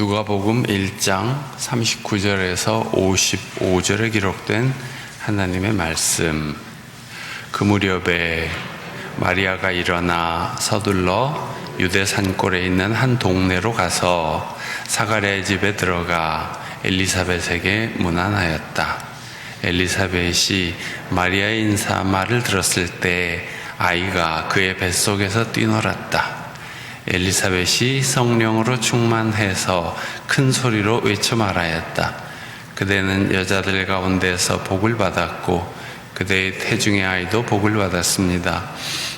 누가복음 1장 39절에서 55절에 기록된 하나님의 말씀. 그 무렵에 마리아가 일어나 서둘러 유대 산골에 있는 한 동네로 가서 사가랴의 집에 들어가 엘리사벳에게 문안하였다. 엘리사벳이 마리아의 인사말을 들었을 때 아이가 그의 뱃속에서 뛰놀았다. 엘리사벳이 성령으로 충만해서 큰 소리로 외쳐 말하였다. 그대는 여자들 가운데서 복을 받았고 그대의 태중의 아이도 복을 받았습니다.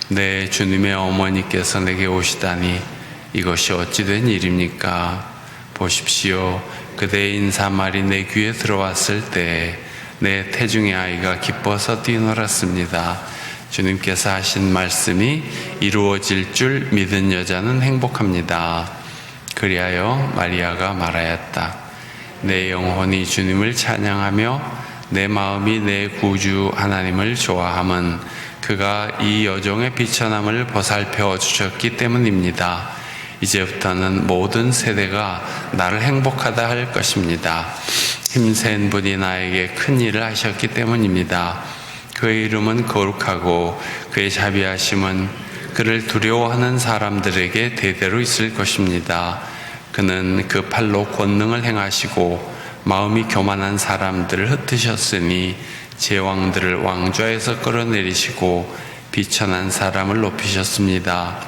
내 주님의 어머니께서 내게 오시다니 이것이 어찌 된 일입니까? 보십시오. 그대의 인사말이 내 귀에 들어왔을 때 내 태중의 아이가 기뻐서 뛰놀았습니다. 주님께서 하신 말씀이 이루어질 줄 믿은 여자는 행복합니다. 그리하여 마리아가 말하였다. 내 영혼이 주님을 찬양하며 내 마음이 내 구주 하나님을 좋아함은 그가 이 여종의 비천함을 보살펴 주셨기 때문입니다. 이제부터는 모든 세대가 나를 행복하다 할 것입니다. 힘센 분이 나에게 큰 일을 하셨기 때문입니다. 그의 이름은 거룩하고 그의 자비하심은 그를 두려워하는 사람들에게 대대로 있을 것입니다. 그는 그 팔로 권능을 행하시고 마음이 교만한 사람들을 흩으셨으니 제왕들을 왕좌에서 끌어내리시고 비천한 사람을 높이셨습니다.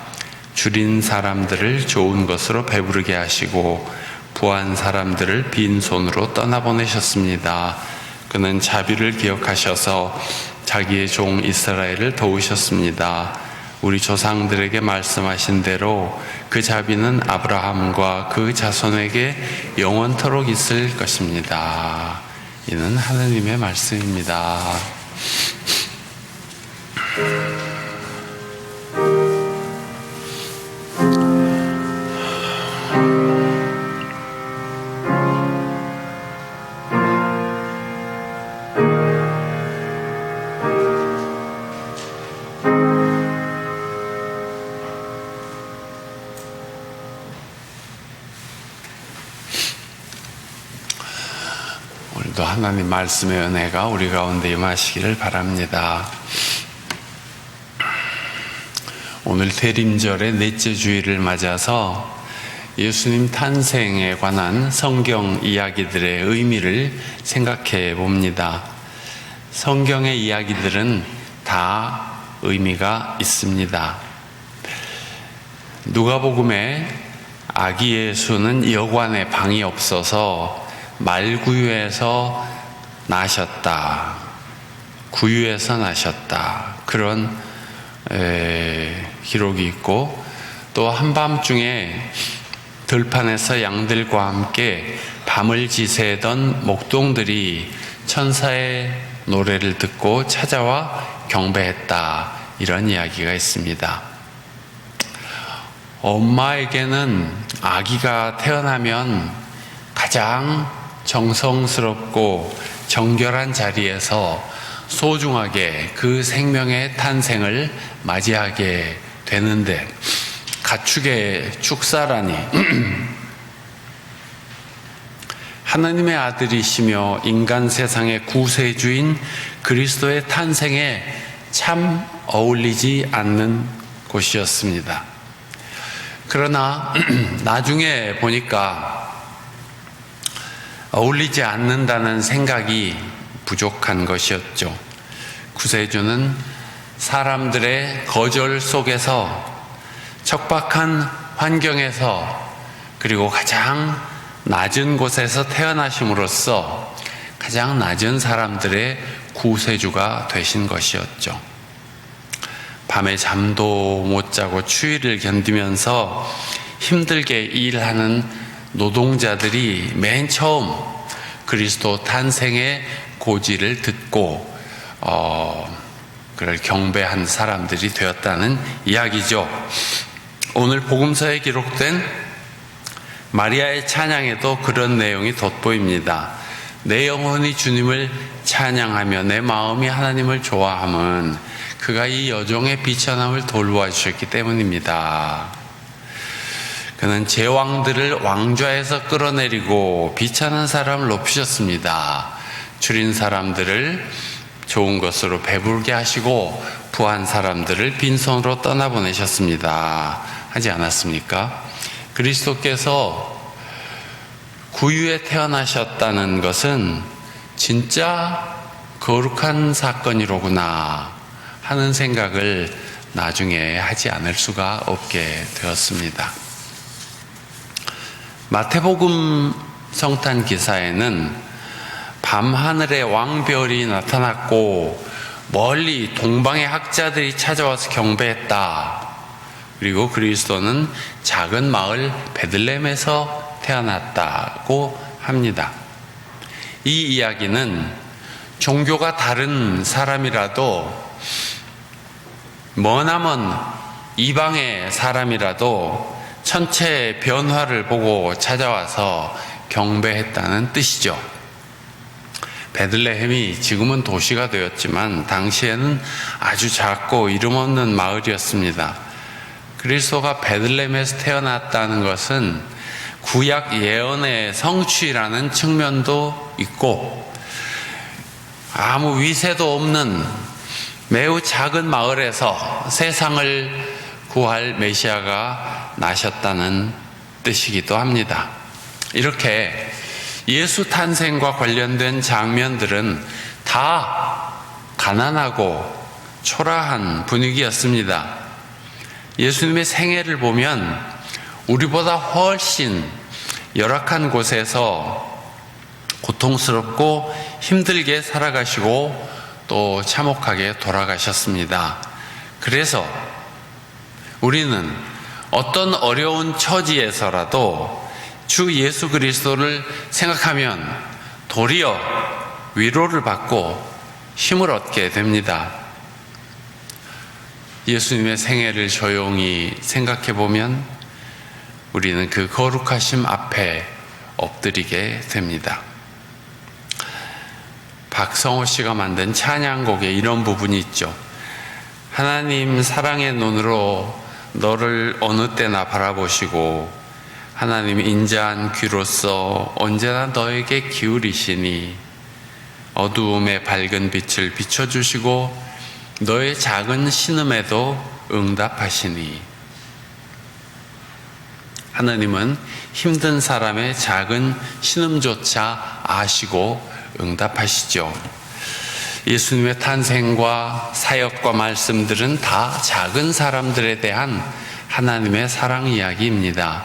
줄인 사람들을 좋은 것으로 배부르게 하시고 부한 사람들을 빈손으로 떠나보내셨습니다. 그는 자비를 기억하셔서 자기의 종 이스라엘을 도우셨습니다. 우리 조상들에게 말씀하신 대로 그 자비는 아브라함과 그 자손에게 영원토록 있을 것입니다. 이는 하나님의 말씀입니다. 오늘도 하나님 말씀의 은혜가 우리 가운데 임하시기를 바랍니다. 오늘 대림절의 넷째 주일을 맞아서 예수님 탄생에 관한 성경 이야기들의 의미를 생각해 봅니다. 성경의 이야기들은 다 의미가 있습니다. 누가복음에 아기 예수는 여관에 방이 없어서 말구유에서 나셨다. 구유에서 나셨다. 그런 기록이 있고, 또 한밤중에 들판에서 양들과 함께 밤을 지새던 목동들이 천사의 노래를 듣고 찾아와 경배했다. 이런 이야기가 있습니다. 엄마에게는 아기가 태어나면 가장 정성스럽고 정결한 자리에서 소중하게 그 생명의 탄생을 맞이하게 되는데, 가축의 축사라니 하나님의 아들이시며 인간 세상의 구세주인 그리스도의 탄생에 참 어울리지 않는 곳이었습니다. 그러나 나중에 보니까 어울리지 않는다는 생각이 부족한 것이었죠. 구세주는 사람들의 거절 속에서, 척박한 환경에서, 그리고 가장 낮은 곳에서 태어나심으로써 가장 낮은 사람들의 구세주가 되신 것이었죠. 밤에 잠도 못 자고 추위를 견디면서 힘들게 일하는 노동자들이 맨 처음 그리스도 탄생의 고지를 듣고 그를 경배한 사람들이 되었다는 이야기죠. 오늘 복음서에 기록된 마리아의 찬양에도 그런 내용이 돋보입니다. 내 영혼이 주님을 찬양하며 내 마음이 하나님을 좋아함은 그가 이 여종의 비천함을 돌보아 주셨기 때문입니다. 그는 제왕들을 왕좌에서 끌어내리고 비천한 사람을 높이셨습니다. 줄인 사람들을 좋은 것으로 배부르게 하시고 부한 사람들을 빈손으로 떠나보내셨습니다. 하지 않았습니까? 그리스도께서 구유에 태어나셨다는 것은 진짜 거룩한 사건이로구나 하는 생각을 나중에 하지 않을 수가 없게 되었습니다. 마태복음 성탄 기사에는 밤하늘에 왕별이 나타났고 멀리 동방의 학자들이 찾아와서 경배했다. 그리고 그리스도는 작은 마을 베들레헴에서 태어났다고 합니다. 이 이야기는 종교가 다른 사람이라도 머나먼 이방의 사람이라도 천체의 변화를 보고 찾아와서 경배했다는 뜻이죠. 베들레헴이 지금은 도시가 되었지만 당시에는 아주 작고 이름 없는 마을이었습니다. 그리스도가 베들레헴에서 태어났다는 것은 구약 예언의 성취라는 측면도 있고 아무 위세도 없는 매우 작은 마을에서 세상을 구할 메시아가 나셨다는 뜻이기도 합니다. 이렇게 예수 탄생과 관련된 장면들은 다 가난하고 초라한 분위기였습니다. 예수님의 생애를 보면 우리보다 훨씬 열악한 곳에서 고통스럽고 힘들게 살아가시고 또 참혹하게 돌아가셨습니다. 그래서 우리는 어떤 어려운 처지에서라도 주 예수 그리스도를 생각하면 도리어 위로를 받고 힘을 얻게 됩니다. 예수님의 생애를 조용히 생각해 보면 우리는 그 거룩하심 앞에 엎드리게 됩니다. 박성호 씨가 만든 찬양곡에 이런 부분이 있죠. 하나님 사랑의 눈으로 너를 어느 때나 바라보시고 하나님 인자한 귀로서 언제나 너에게 기울이시니 어두움의 밝은 빛을 비춰주시고 너의 작은 신음에도 응답하시니. 하나님은 힘든 사람의 작은 신음조차 아시고 응답하시죠. 예수님의 탄생과 사역과 말씀들은 다 작은 사람들에 대한 하나님의 사랑 이야기입니다.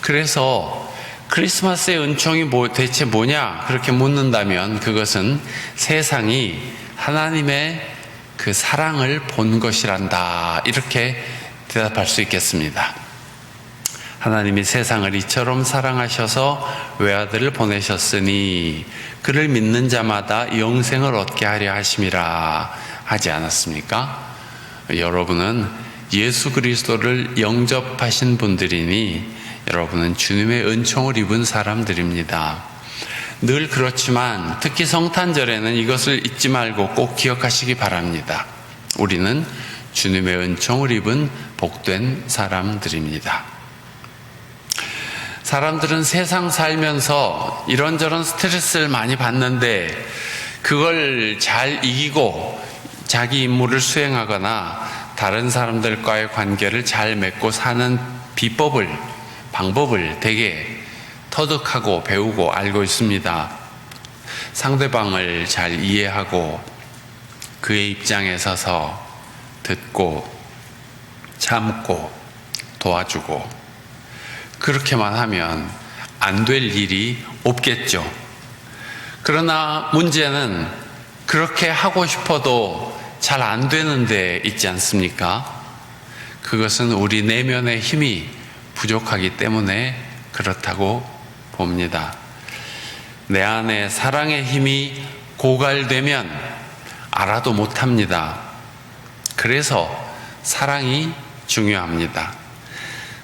그래서 크리스마스의 은총이 대체 뭐냐 그렇게 묻는다면 그것은 세상이 하나님의 그 사랑을 본 것이란다 이렇게 대답할 수 있겠습니다. 하나님이 세상을 이처럼 사랑하셔서 외아들을 보내셨으니 그를 믿는 자마다 영생을 얻게 하려 하심이라 하지 않았습니까? 여러분은 예수 그리스도를 영접하신 분들이니 여러분은 주님의 은총을 입은 사람들입니다. 늘 그렇지만 특히 성탄절에는 이것을 잊지 말고 꼭 기억하시기 바랍니다. 우리는 주님의 은총을 입은 복된 사람들입니다. 사람들은 세상 살면서 이런저런 스트레스를 많이 받는데 그걸 잘 이기고 자기 임무를 수행하거나 다른 사람들과의 관계를 잘 맺고 사는 방법을 되게 터득하고 배우고 알고 있습니다. 상대방을 잘 이해하고 그의 입장에 서서 듣고 참고 도와주고 그렇게만 하면 안 될 일이 없겠죠. 그러나 문제는 그렇게 하고 싶어도 잘 안 되는 데 있지 않습니까? 그것은 우리 내면의 힘이 부족하기 때문에 그렇다고 봅니다. 내 안에 사랑의 힘이 고갈되면 알아도 못합니다. 그래서 사랑이 중요합니다.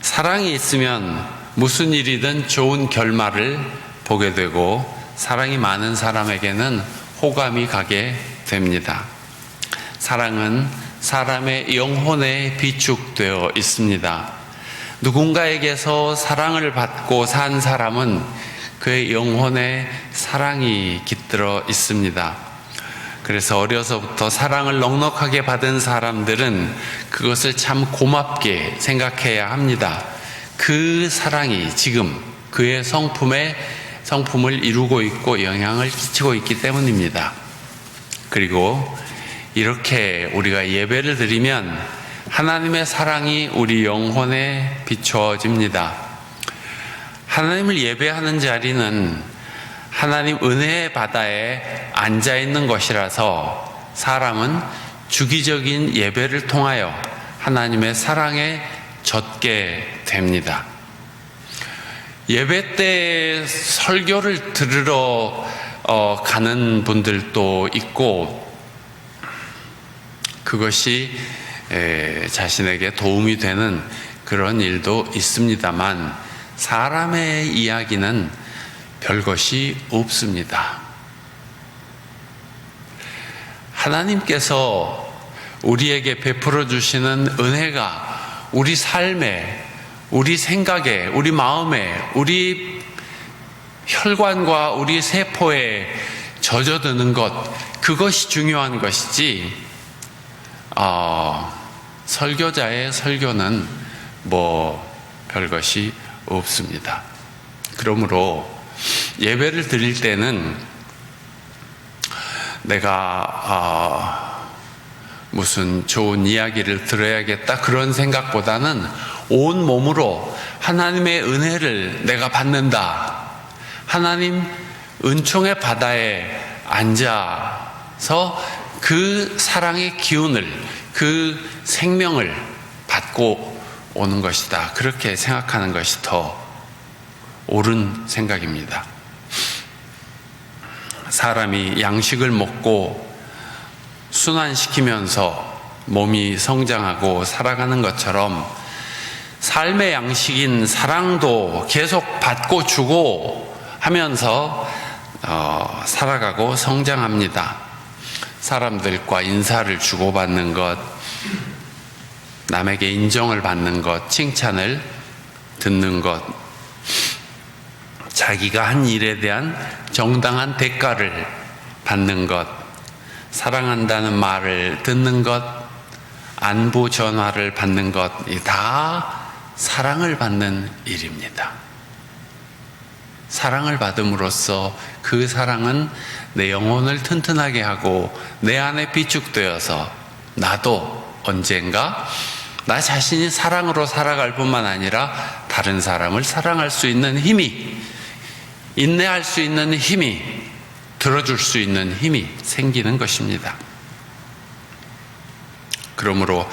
사랑이 있으면 무슨 일이든 좋은 결말을 보게 되고 사랑이 많은 사람에게는 호감이 가게 됩니다. 사랑은 사람의 영혼에 비축되어 있습니다. 누군가에게서 사랑을 받고 산 사람은 그의 영혼에 사랑이 깃들어 있습니다. 그래서 어려서부터 사랑을 넉넉하게 받은 사람들은 그것을 참 고맙게 생각해야 합니다. 그 사랑이 지금 그의 성품을 이루고 있고 영향을 끼치고 있기 때문입니다. 그리고 이렇게 우리가 예배를 드리면 하나님의 사랑이 우리 영혼에 비추어집니다. 하나님을 예배하는 자리는 하나님 은혜의 바다에 앉아 있는 것이라서 사람은 주기적인 예배를 통하여 하나님의 사랑에 젖게 됩니다. 예배 때 설교를 들으러 가는 분들도 있고, 그것이 자신에게 도움이 되는 그런 일도 있습니다만, 사람의 이야기는 별것이 없습니다. 하나님께서 우리에게 베풀어 주시는 은혜가 우리 삶에, 우리 생각에, 우리 마음에, 우리 혈관과 우리 세포에 젖어드는 것, 그것이 중요한 것이지, 설교자의 설교는 별것이 없습니다. 그러므로 예배를 드릴 때는 내가 무슨 좋은 이야기를 들어야겠다 그런 생각보다는 온 몸으로 하나님의 은혜를 내가 받는다, 하나님 은총의 바다에 앉아서 그 사랑의 기운을, 그 생명을 받고 오는 것이다, 그렇게 생각하는 것이 더 옳은 생각입니다. 사람이 양식을 먹고 순환시키면서 몸이 성장하고 살아가는 것처럼 삶의 양식인 사랑도 계속 받고 주고 하면서 살아가고 성장합니다. 사람들과 인사를 주고받는 것, 남에게 인정을 받는 것, 칭찬을 듣는 것, 자기가 한 일에 대한 정당한 대가를 받는 것, 사랑한다는 말을 듣는 것, 안부 전화를 받는 것, 다 사랑을 받는 일입니다. 사랑을 받음으로써 그 사랑은 내 영혼을 튼튼하게 하고 내 안에 비축되어서 나도 언젠가 나 자신이 사랑으로 살아갈 뿐만 아니라 다른 사람을 사랑할 수 있는 힘이, 인내할 수 있는 힘이, 들어줄 수 있는 힘이 생기는 것입니다. 그러므로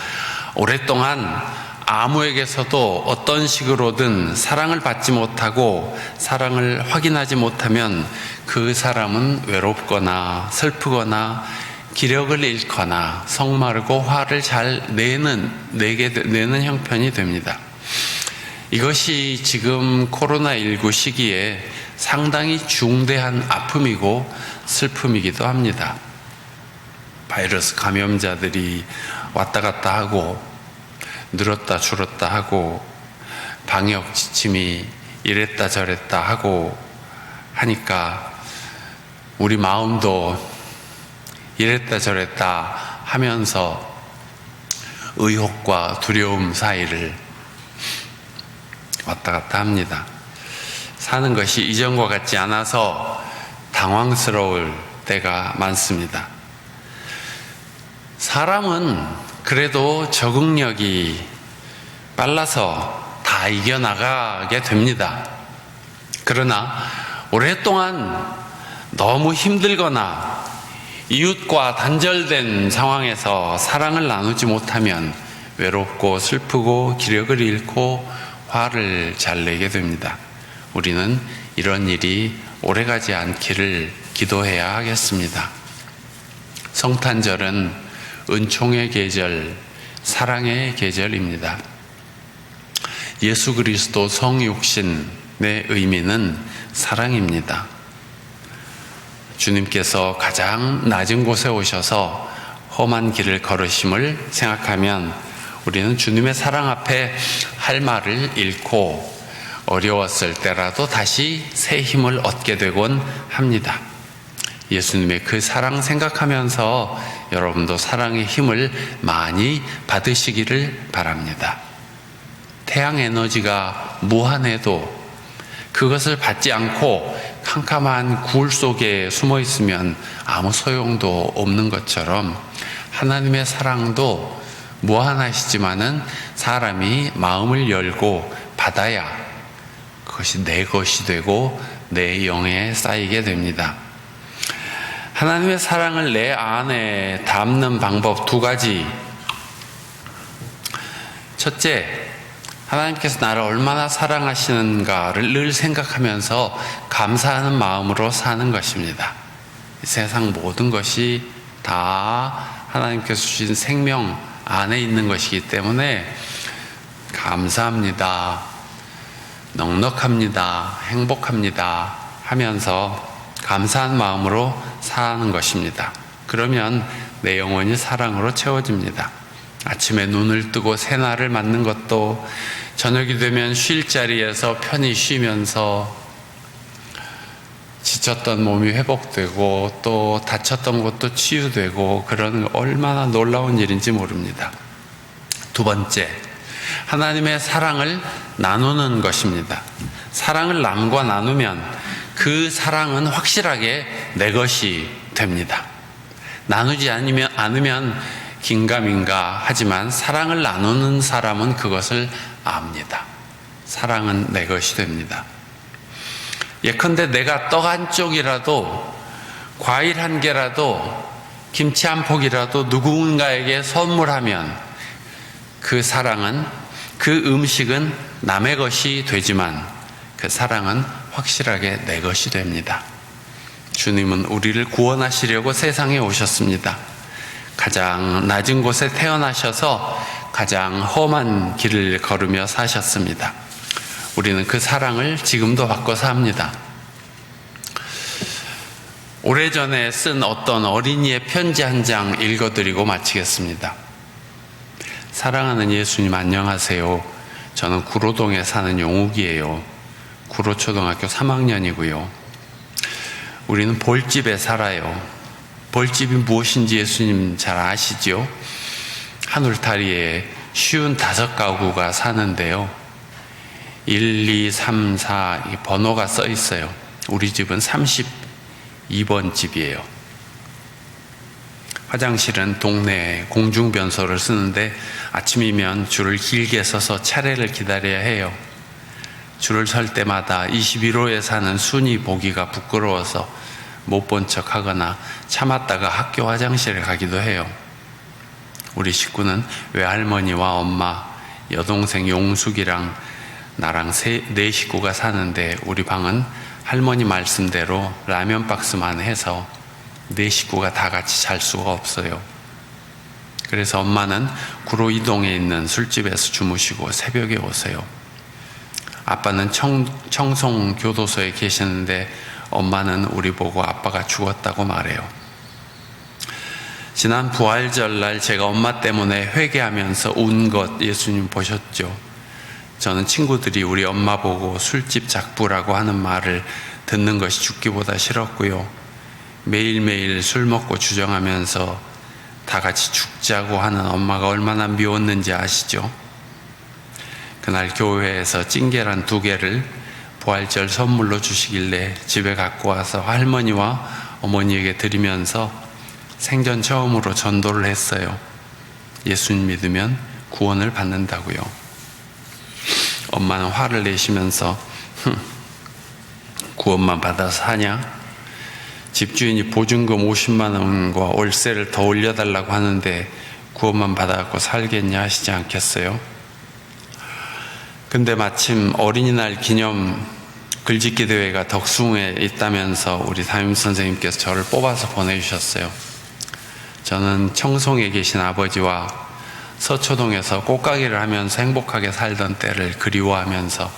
오랫동안 아무에게서도 어떤 식으로든 사랑을 받지 못하고 사랑을 확인하지 못하면 그 사람은 외롭거나 슬프거나 기력을 잃거나 성마르고 화를 잘 내는 형편이 됩니다. 이것이 지금 코로나19 시기에 상당히 중대한 아픔이고 슬픔이기도 합니다. 바이러스 감염자들이 왔다 갔다 하고 늘었다 줄었다 하고 방역 지침이 이랬다 저랬다 하고 하니까 우리 마음도 이랬다 저랬다 하면서 의혹과 두려움 사이를 왔다 갔다 합니다. 사는 것이 이전과 같지 않아서 당황스러울 때가 많습니다. 사람은 그래도 적응력이 빨라서 다 이겨나가게 됩니다. 그러나 오랫동안 너무 힘들거나 이웃과 단절된 상황에서 사랑을 나누지 못하면 외롭고 슬프고 기력을 잃고 화를 잘 내게 됩니다. 우리는 이런 일이 오래가지 않기를 기도해야 하겠습니다. 성탄절은 은총의 계절, 사랑의 계절입니다. 예수 그리스도 성육신의 의미는 사랑입니다. 주님께서 가장 낮은 곳에 오셔서 험한 길을 걸으심을 생각하면 우리는 주님의 사랑 앞에 할 말을 잃고 어려웠을 때라도 다시 새 힘을 얻게 되곤 합니다. 예수님의 그 사랑 생각하면서 여러분도 사랑의 힘을 많이 받으시기를 바랍니다. 태양 에너지가 무한해도 그것을 받지 않고 캄캄한 굴 속에 숨어 있으면 아무 소용도 없는 것처럼 하나님의 사랑도 무한하시지만은 사람이 마음을 열고 받아야 그것이 내 것이 되고 내 영에 쌓이게 됩니다. 하나님의 사랑을 내 안에 담는 방법 두 가지. 첫째, 하나님께서 나를 얼마나 사랑하시는가를 늘 생각하면서 감사하는 마음으로 사는 것입니다. 세상 모든 것이 다 하나님께서 주신 생명 안에 있는 것이기 때문에 감사합니다, 넉넉합니다, 행복합니다 하면서 감사한 마음으로 사는 것입니다. 그러면 내 영혼이 사랑으로 채워집니다. 아침에 눈을 뜨고 새날을 맞는 것도, 저녁이 되면 쉴 자리에서 편히 쉬면서 지쳤던 몸이 회복되고 또 다쳤던 것도 치유되고 그러는 거 얼마나 놀라운 일인지 모릅니다. 두 번째, 하나님의 사랑을 나누는 것입니다. 사랑을 남과 나누면 그 사랑은 확실하게 내 것이 됩니다. 나누지 않으면 긴가민가 하지만 사랑을 나누는 사람은 그것을 압니다. 사랑은 내 것이 됩니다. 예컨대 내가 떡 한 쪽이라도, 과일 한 개라도, 김치 한 폭이라도 누군가에게 선물하면 그 사랑은, 그 음식은 남의 것이 되지만 그 사랑은 확실하게 내 것이 됩니다. 주님은 우리를 구원하시려고 세상에 오셨습니다. 가장 낮은 곳에 태어나셔서 가장 험한 길을 걸으며 사셨습니다. 우리는 그 사랑을 지금도 받고 삽니다. 오래전에 쓴 어떤 어린이의 편지 한 장 읽어드리고 마치겠습니다. 사랑하는 예수님, 안녕하세요. 저는 구로동에 사는 용욱이에요. 구로초등학교 3학년이고요. 우리는 볼집에 살아요. 볼집이 무엇인지 예수님 잘 아시죠? 한 울타리에 55가구가 사는데요. 1, 2, 3, 4 번호가 써 있어요. 우리 집은 32번 집이에요. 화장실은 동네에 공중변소를 쓰는데 아침이면 줄을 길게 서서 차례를 기다려야 해요. 줄을 설 때마다 21호에 사는 순이 보기가 부끄러워서 못 본 척 하거나 참았다가 학교 화장실에 가기도 해요. 우리 식구는 외할머니와 엄마, 여동생 용숙이랑 나랑 네 식구가 사는데 우리 방은 할머니 말씀대로 라면 박스만 해서 네 식구가 다 같이 잘 수가 없어요. 그래서 엄마는 구로 이동에 있는 술집에서 주무시고 새벽에 오세요. 아빠는 청송교도소에 계시는데 엄마는 우리 보고 아빠가 죽었다고 말해요. 지난 부활절날 제가 엄마 때문에 회개하면서 운 것 예수님 보셨죠? 저는 친구들이 우리 엄마 보고 술집 작부라고 하는 말을 듣는 것이 죽기보다 싫었고요. 매일매일 술 먹고 주정하면서 다 같이 죽자고 하는 엄마가 얼마나 미웠는지 아시죠? 그날 교회에서 찐계란 2개를 부활절 선물로 주시길래 집에 갖고 와서 할머니와 어머니에게 드리면서 생전 처음으로 전도를 했어요. 예수님 믿으면 구원을 받는다고요. 엄마는 화를 내시면서 구원만 받아서 사냐? 집주인이 보증금 50만 원과 월세를 더 올려달라고 하는데 구원만 받아갖고 살겠냐 하시지 않겠어요? 근데 마침 어린이날 기념 글짓기 대회가 덕숭에 있다면서 우리 담임선생님께서 저를 뽑아서 보내주셨어요. 저는 청송에 계신 아버지와 서초동에서 꽃가게를 하면서 행복하게 살던 때를 그리워하면서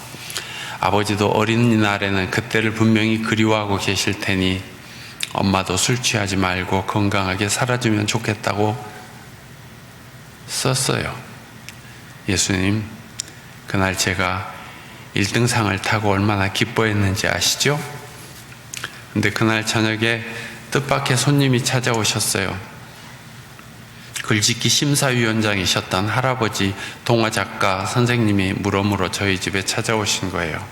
아버지도 어린이날에는 그때를 분명히 그리워하고 계실 테니 엄마도 술 취하지 말고 건강하게 살아주면 좋겠다고 썼어요. 예수님, 그날 제가 1등상을 타고 얼마나 기뻐했는지 아시죠? 근데 그날 저녁에 뜻밖의 손님이 찾아오셨어요. 글짓기 심사위원장이셨던 할아버지 동화작가 선생님이 물어물어 저희 집에 찾아오신 거예요.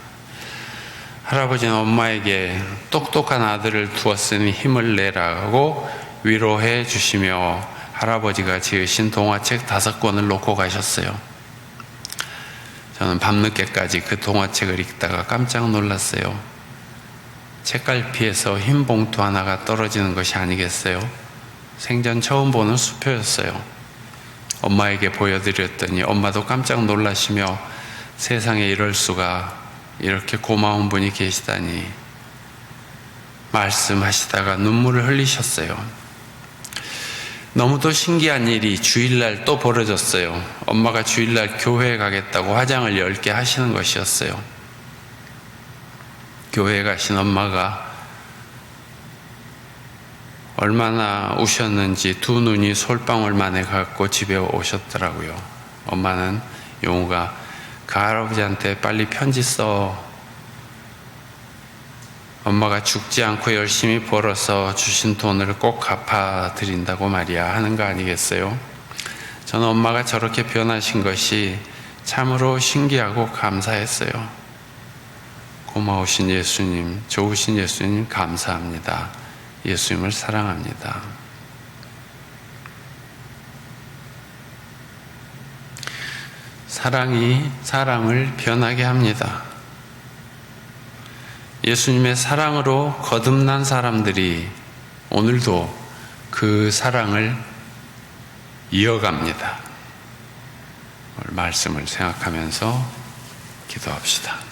할아버지는 엄마에게 똑똑한 아들을 두었으니 힘을 내라고 위로해 주시며 할아버지가 지으신 동화책 5권을 놓고 가셨어요. 저는 밤늦게까지 그 동화책을 읽다가 깜짝 놀랐어요. 책갈피에서 흰 봉투 하나가 떨어지는 것이 아니겠어요? 생전 처음 보는 수표였어요. 엄마에게 보여드렸더니 엄마도 깜짝 놀라시며 세상에 이럴 수가, 이렇게 고마운 분이 계시다니 말씀하시다가 눈물을 흘리셨어요. 너무도 신기한 일이 주일날 또 벌어졌어요. 엄마가 주일날 교회에 가겠다고 화장을 10개 하시는 것이었어요. 교회에 가신 엄마가 얼마나 우셨는지 두 눈이 솔방울 만에 갖고 집에 오셨더라고요. 엄마는 용우가 그 할아버지한테 빨리 편지 써. 엄마가 죽지 않고 열심히 벌어서 주신 돈을 꼭 갚아드린다고 말이야 하는 거 아니겠어요? 저는 엄마가 저렇게 변하신 것이 참으로 신기하고 감사했어요. 고마우신 예수님, 좋으신 예수님 감사합니다. 예수님을 사랑합니다. 사랑이 사람을 변하게 합니다. 예수님의 사랑으로 거듭난 사람들이 오늘도 그 사랑을 이어갑니다. 오늘 말씀을 생각하면서 기도합시다.